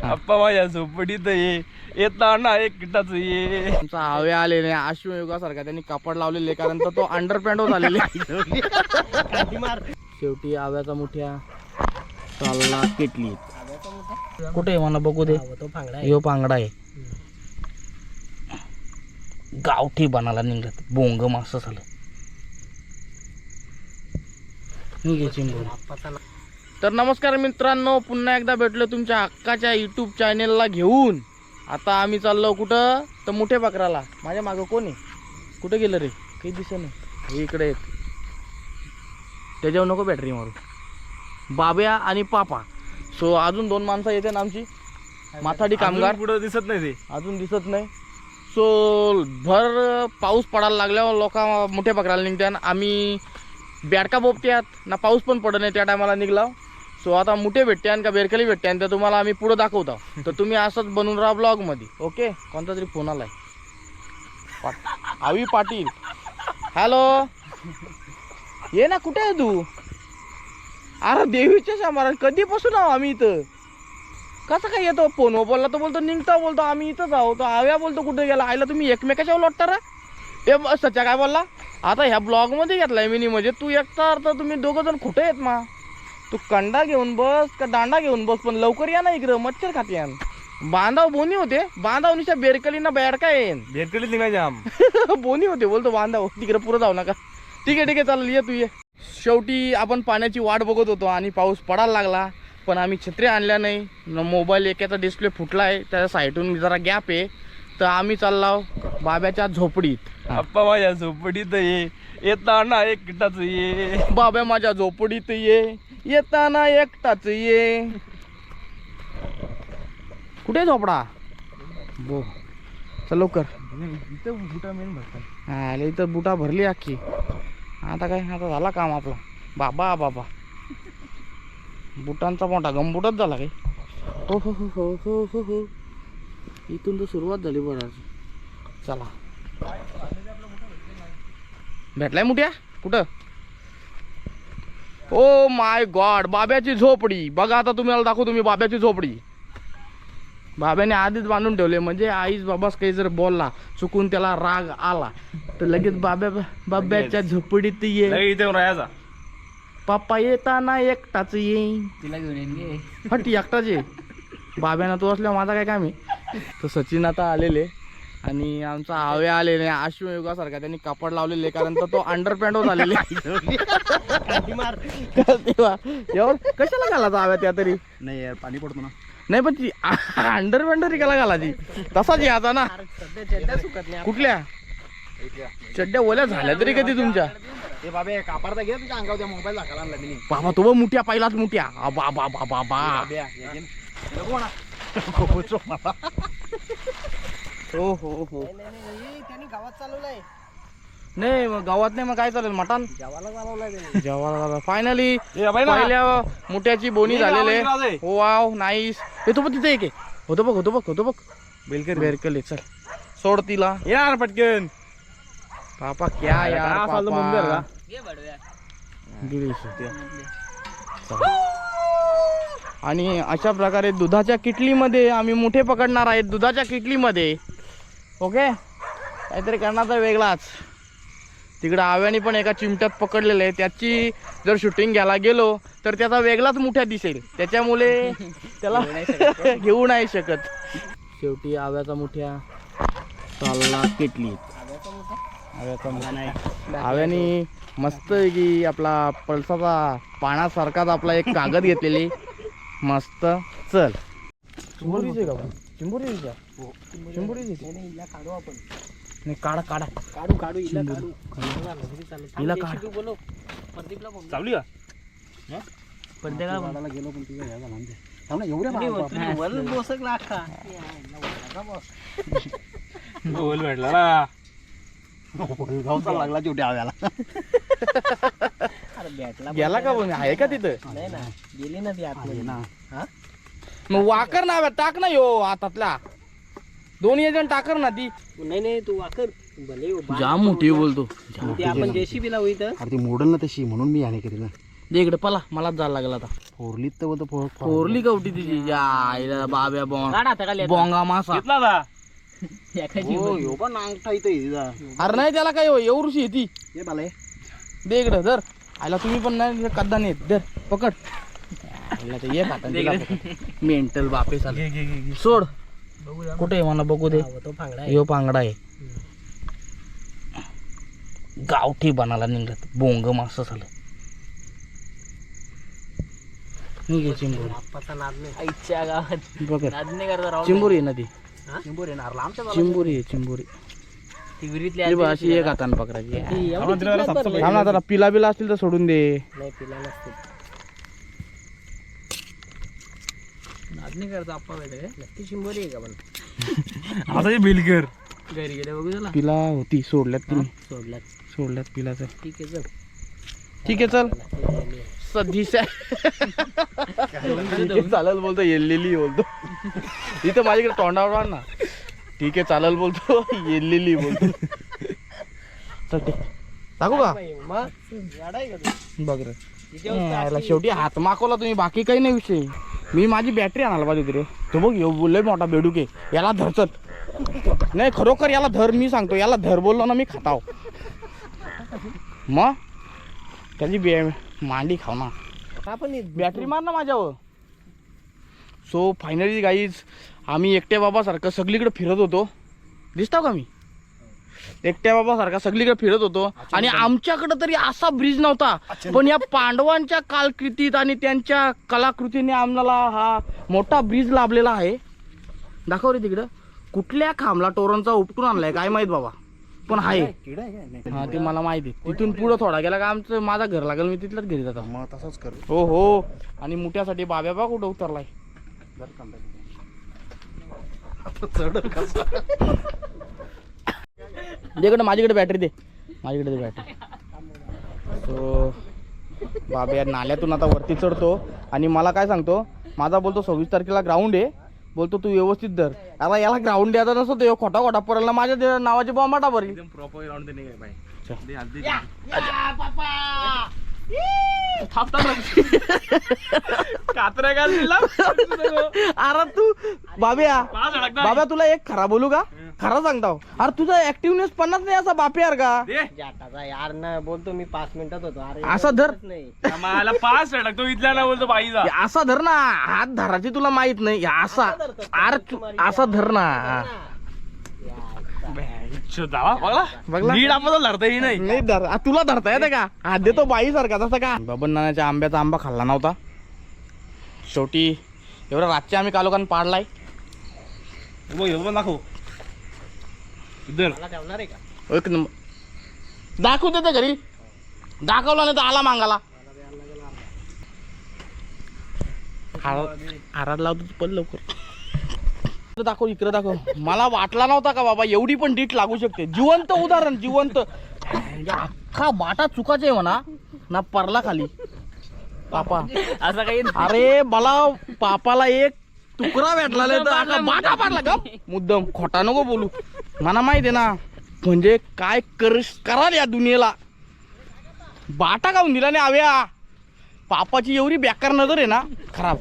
आप्पा माझ्या झोपडीत येताना एकटाच ये. आमचा आवे आले नाही अश्वयुगासारखा त्यांनी कापड लावलेले कारण तर तो अंडरपॅन्ट झालेले. शेवटी आव्याचा मुठ्या चालला केटली. कुठे मला बघू दे. यो पांगडा आहे. गावठी बनाला निघत बोंग मास झालं. तर नमस्कार मित्रांनो, पुन्हा एकदा भेटलो तुमच्या हक्काच्या यूट्यूब चॅनेलला घेऊन. आता आम्ही चाललो कुठं तर मुठे पाकराला. माझ्या मागं कोण आहे? कुठे गेलं रे? काही दिसत नाही. हे इकडे आहेत. त्याच्यावर नको बॅटरी मारू. बाब्या आणि पापा. सो अजून 2 माणसं येते ना आमची माथाडी कामगार. पुढे दिसत नाही ते अजून दिसत नाही. सो भर पाऊस पडायला लागल्यावर लोक मुठे पकडायला निघतात. आम्ही बॅडका बोबत्यात ना पाऊस पण पडत नाही त्या टायमाला निघला. सो आता मुठे भेटते का बेरकली भेटते तर तुम्हाला आम्ही पुढं दाखवतो. तर तुम्ही असंच बनवून राहा ब्लॉगमध्ये. ओके. कोणता तरी फोन आलाय. आवी पाटील. हॅलो, ये ना. कुठे आहे तू? अरे देवीच्या शामारा कधीपासून आहो आम्ही इथं. कसं काय येतो? फोन बोलला तर बोलतो निघता, बोलतो आम्ही इथंच आहोत. तो आव्या बोलतो कुठे गेला? आयला तुम्ही एकमेकाच्या लोटता रा. ते सच्चा काय बोलला? आता ह्या ब्लॉग मध्ये घेतलाय मी. म्हणजे तू एकटा तर तुम्ही दोघं जण कुठे येत मा? तू कंडा घेऊन बस का दांडा घेऊन बस, पण लवकर या ना इकडं. मच्छर खाते यान. बांधाव बोनी होते. बांधाव निशा बेरकलीना बॅडका येईन. बेरकलीत निघायचे आम. बोनी होते बोलतो बांधाव. तिकडे पुरं जाऊ नका. ठीक आहे चालेल, ये तू ये. शेवटी आपण पाण्याची वाट बघत होतो आणि पाऊस पडायला लागला. पण आम्ही छत्री आणल्या नाही. मोबाईल एकाचा डिस्प्ले फुटला आहे. त्याच्या साईडून जरा गॅप आहे. तर आम्ही चाललो बाब्याच्या झोपडीत. आप्पा माझ्या झोपडीत येताना एकटाच ये. बाब्या माझ्या झोपडीत ये, येताना एकटाच ये. कुठे झोपडा? बो चल लवकर. इथं बुटा मेन भरतात. हा इथं बुटा भरली अख्खी. आता काय, आता झाला काम आपला. बाबा बाबा बुटांचा मोठा गमबुटच झाला काय. हो हो हो हो हो हो हो. इथून तर सुरुवात झाली बरं. चला. भेटलाय मुठ्या कुठं? ओ माय गॉड, बाब्याची झोपडी बघा. आता तुम्हाला दाखवतो तुम्ही बाब्याची झोपडी. बाब्याने आधीच बांधून ठेवले. म्हणजे आईच बाबास काही जर बोलला चुकून त्याला राग आला तर लगेच बाब्याच्या झोपडीत ये. इथे राहायचा. पप्पा येताना एकटाच येईन. तिला घेऊन येईन. हट एकटाच ये. बाब्यानं तो असल्या माझा काय काम आहे. तर सचिन आता आलेले आणि आमचा आवे आलेले अश्वयुगासारखा त्यांनी कापड लावलेले कारण तर तो अंडरपॅन्ट झालेले. कशाला घालायचा आव्या त्या तरी? नाही यार, पाणी पडतो ना. नाही पण ती अंडरपॅन्ट तरी कला घालायची? तसाच याचा ना. कुठल्या चड्ड्या ओल्या झाल्या तरी कधी तुमच्या? बाबा कापडता घे तुझ्या अंगावर मोबाईल दाखवला आणला मी. बाबा तो मुठ्या पहिलाच मुठ्या. बाबा बाबा हो हो हो. त्यांनी गावात चालवलाय. नाही मग गावात नाही मग काय चालेल? मटण जेवायला चालवलाय. जेवायला. फायनली पहिल्या मुठ्याची बोनी झालेले. हो वाव नाईस. येतो बघ तिथे एक होतो बघ होतो बघ होतो बघ. बेरकली चल सोड तिला यार पटकन. पापा क्या यार पापा. आणि अशा प्रकारे दुधाच्या किटलीमध्ये आम्ही मुठे पकडणार आहेत. दुधाच्या किटलीमध्ये. ओके. काहीतरी करण्याचा वेगळाच. तिकडं आव्याने पण एका चिमट्यात पकडलेलं आहे. त्याची जर शूटिंग घ्यायला गेलो तर त्याचा वेगळाच मुठ्या दिसेल. त्याच्यामुळे त्याला घेऊ नाही शकत. शेवटी आव्याचा मुठ्या चालला किटलीत. आव्याचा मुठ्या. आव्याने मस्त की आपला पळसाचा पाण्यासारखाच आपला एक कागद घेतलेली. मस्त. चल चिंबोरीचे का? चिंबोरीच्या चिंबोरीचे काढू आपण. नाही काढा काढा काढू काढू हिला काढू. हिला काढ. चावली का? प्रत्येकाला गेलो पण तुझ्या घ्यायला ना एवढ्या बोसकला अख्खा. बोल भेटला ना. गावचा लागला शेवटी आव्याला. गेला का पण? आहे का तिथं? नाही ना, गेली ना ती आतमध्ये ना. मग वाकर ना टाक ना यो हातातला. 2 जण टाकर ना ती. नाही तू वाकर भले जाम मोठी बोलतो. ते आपण जेसीबी लावू इथं. अरे ती मोडल ना तशी म्हणून मी याने केली ना. दे इकडे पला मलाच जायला लागला आता. फोरलीत तर बोलतो कोरली कवटी तिची या आईला बाब्या काढ आता खाली आता. बोंगा मासा. घेतला ना एखादी हो पण नांगठा इथे अरे नाही त्याला काय एवढी येते. हे बाले दे इकडं धर. आयला तुम्ही पण नाही कद्दा नाही धर पकड. आयला ते ये खाता मेंटल बापे चाल सोड. कुठे आहे मला बघू दे. तो फांगडा आहे. यो पांगडा आहे. गावठी बनाला निघत बोंग मासा झालं. निघे चिंबोरी. आप्पाचा नाद नाही. आईच्या गावात बघ नाद नाही करता राव. चिंबोरी आहे ना ती. चिंबोर येणार आमच्या चिंबोरी आहे चिंबोरी. ती विहिरीतली ती बघ, आली अशी एक हाताने पकडायची. ती एवढी चिकलात बरं थांब ना जरा पिला बिला असतील तर सोडून दे. नाही पिला नसते. नाद नाही करता आप्पा वेळे नक्की चिंबोरी आहे का पण आता बिलकर घरी गेले बघू झाला पिला होती सोडल्यात तुम्ही. सोडला सोडल्यात पिलाचं. ठीक आहे चल. ठीक आहे चल सध्या ठीक आहे चालेल बोलतो येल्लेली बोलतो. इथं माझ्याकडे तोंडावर ना. ठीक आहे चालेल बोलतो येल्लेली बोलतो. चल ठीक टाकू का मग गाडा आहे का तू? बघ रे. याला शेवटी हात मागवला तुम्ही बाकी काही नाही विषय. मी माझी बॅटरी आणायला पाहिजे होती रे. तो बघ बोललोय मोठा बेडूक आहे याला धरचत नाही खरोखर याला धर. मी सांगतो याला धर बोललो ना मी खाताव मग त्याची मांडी खाव ना. आपण बॅटरी मार ना माझ्यावर. सो फायनली गाईज आम्ही एकट्या बाबासारखं सगळीकडे फिरत होतो. दिसतो का मी एकट्या बाबासारखा सगळीकडे फिरत होतो. आणि आमच्याकडे तरी असा ब्रिज नव्हता. पण या पांडवांच्या कालकृतीत आणि त्यांच्या कलाकृतीने आम्हाला हा मोठा ब्रिज लाभलेला आहे. दाखव रे तिकडं कुठल्या खांबला टोरणचा उपटून आणलाय काय माहित बाबा. पण आहे हा ते मला माहिती. तिथून पुढं थोडा गेला का आमचं माझा घर लागेल. मी तिथलाच घरी जातो. मग तसंच कर. हो हो. आणि मुठ्यासाठी बाब्या बा कुठं उतरलाय. माझ्याकडे माझ्याकडे बॅटरी दे. माझ्याकडे दे बॅटरी. सो बाब्या नाल्यातून आता वरती चढतो. आणि मला काय सांगतो माझा बोलतो 26 तारखेला ग्राउंड आहे. बोलतो तू व्यवस्थित धर. आता याला ग्राउंड द्यायचा नसतो तो खोटा खोटा पडला माझ्या नावाची बॉम्बाटा भरली. एकदम प्रॉपर ग्राउंड देणे काय बाई. दे हात दे. कात्र्या घाल दिला. अरे तू बाब्या पाच अडकणार. बाब्या तुला एक खरा बोलू का. खरं सांगतो. अरे तुझा ऍक्टिव्हनेस 50 नाही असा बापे यार का. दे जाटाचा यार ना बोलतो मी 5 मिनिटात होतो. अरे असा धर. नाही मला पाच अडकतो इथल्या ना बोलतो बाईचा. हे असा धर ना. हात धराची तुला माहित नाही. हे असा असा धर ना. जावा बघला बघला? नीट आपण लढताही नाही. नाही धर तुला धरता येते का. हात देतो बाई सारखा तसं का. बबन नानाच्या आंब्याचा आंबा खाल्ला नव्हता. शेवटी एवढा रातच्या आम्ही कालोखान पाडलाय. बघ हे पण दाखव. इधर मला ठेवणार आहे का. एक नंबर दाखवू देते घरी. दाखवला नाही तर आला मागाला. आराड लावतो तू पण लवकर. दाखव इकडे दाखव. मला वाटला नव्हता का बाबा एवढी पण डीट लागू शकते. जिवंत उदाहरण जिवंत. अख्खा बाटा चुकाचे आहे म्हणा ना परला खाली पापा. असं काही अरे मला पापाला एक तुकडा भेटला नाही तर अख्खा बाटा पाडला का. मुद्दम खोटा नको बोलू. मला माहिती आहे ना म्हणजे काय कराल या दुनियेला. बाटा काऊन दिला नाही आव्या. पापाची एवढी बेकार नजर आहे ना खराब.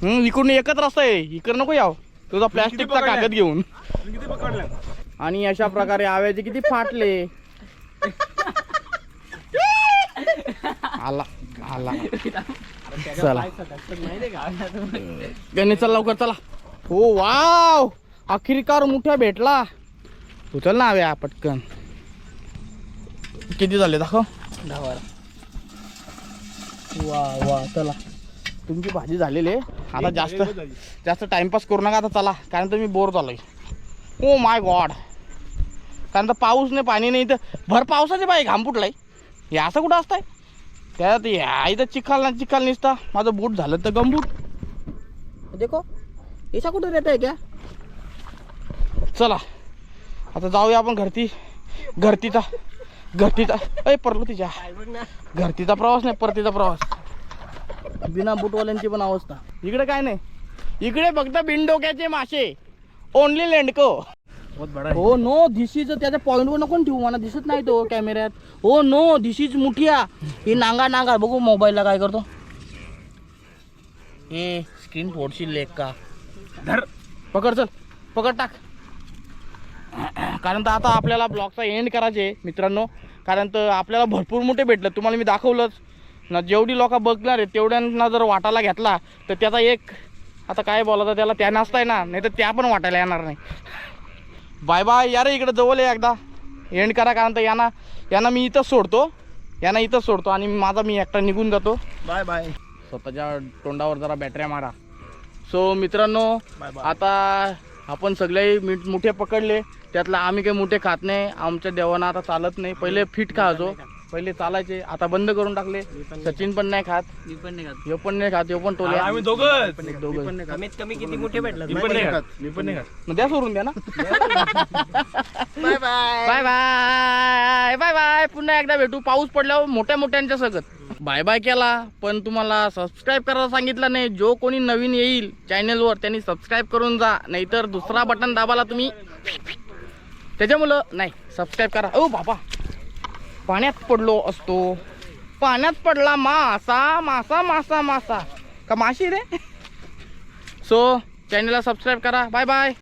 इकडून एकच रस्ता आहे. इकडं नको याव तुझा प्लॅस्टिकचा कागद घेऊन. किती पकडलं. आणि अशा प्रकारे आव्याचे किती फाटले. आला आला चला गणेश चल लवकर चला. हो वाव अखेरकार मुठ्या भेटला. तू चल ना आव्या पटकन. किती झाले दाखव. 10 वा वा चला तुमची भाजी झालेली आहे. आता जास्त टाइमपास करू नका आता चला. कारण तर मी बोर झालोय. Oh my God. कारण तर पाऊस नाही पाणी नाही. तर भर पावसाचे बाई घाम फुटलाय. हे असं कुठं असतंय. त्यात या इथं चिखल ना चिखल निसता. माझं बूट झालं तर गमबूट. देखो ऐसा कुठं रहता है क्या. चला आता जाऊया आपण घरतीचा अय परलो तिच्या घरतीचा प्रवास नाही परतीचा प्रवास. बिना बुटवाल्यांची पण अवस्था. इकडे काय नाही. इकडे फक्त बिनडोक्याचे मासे. ओनली लेंडको. बहुत बड़ा हो नो धिस इज त्याच्या पॉईंटवर नको ना ठेवू मला दिसत नाही तो कॅमेऱ्यात हो नो धिस इज मुठिया ही नांगा नांगा बघू मोबाईलला काय करतो हे स्क्रीन फोडशील लेख का धर पकड चल पकड टाक कारण तर आता आपल्याला ब्लॉगचा एंड करायचे मित्रांनो कारण तर आपल्याला भरपूर मोठे भेटलं तुम्हाला मी दाखवलंच ना जेवढी लोक बघणार आहेत तेवढ्यांना जर वाटायला घेतला तर त्याचा एक आता काय बोलायचं त्याला त्या नसताय ना नाही तर त्या पण वाटायला येणार नाही बाय बाय यार इकडे जवळ आहे एकदा एंड करा कारण तर यांना मी इथंच सोडतो आणि मी एकटा निघून जातो बाय बाय स्वतःच्या तोंडावर जरा बॅटऱ्या मारा सो मित्रांनो बाय बाय. आता आपण सगळे मुठे पकडले त्यातला आम्ही काही मुठे खात नाही आमच्या देवांना आता चालत नाही पहिले फिट खायचो पहिले चालायचे आता बंद करून टाकले सचिन पण नाही खात मी पण नाही खात. ह्यो पण नाही खात ह्यो पण टोल्या आम्ही दोघं दोघं कमीत कमी किती मोठे भेटला मी पण नाही खात मी पण नाही खात मग द्या सोडून द्या ना bye bye bye bye bye bye पुन्हा एकदा भेटू पाऊस पडल्यावर मोठ्या मोठ्यांच्या सगत बाय बाय केला पण तुम्हाला सबस्क्राईब करायला सांगितलं नाही जो कोणी नवीन येईल चॅनलवर त्यांनी सबस्क्राईब करून जा नाहीतर दुसरा बटन दाबाला तुम्ही त्याच्यामुळं नाही सबस्क्राईब करा ओ बाबा पाण्यात पडलो असतो पाण्यात पडला मासा मासा मासा मासा का माशी रे सो चॅनलला सबस्क्राईब करा बाय बाय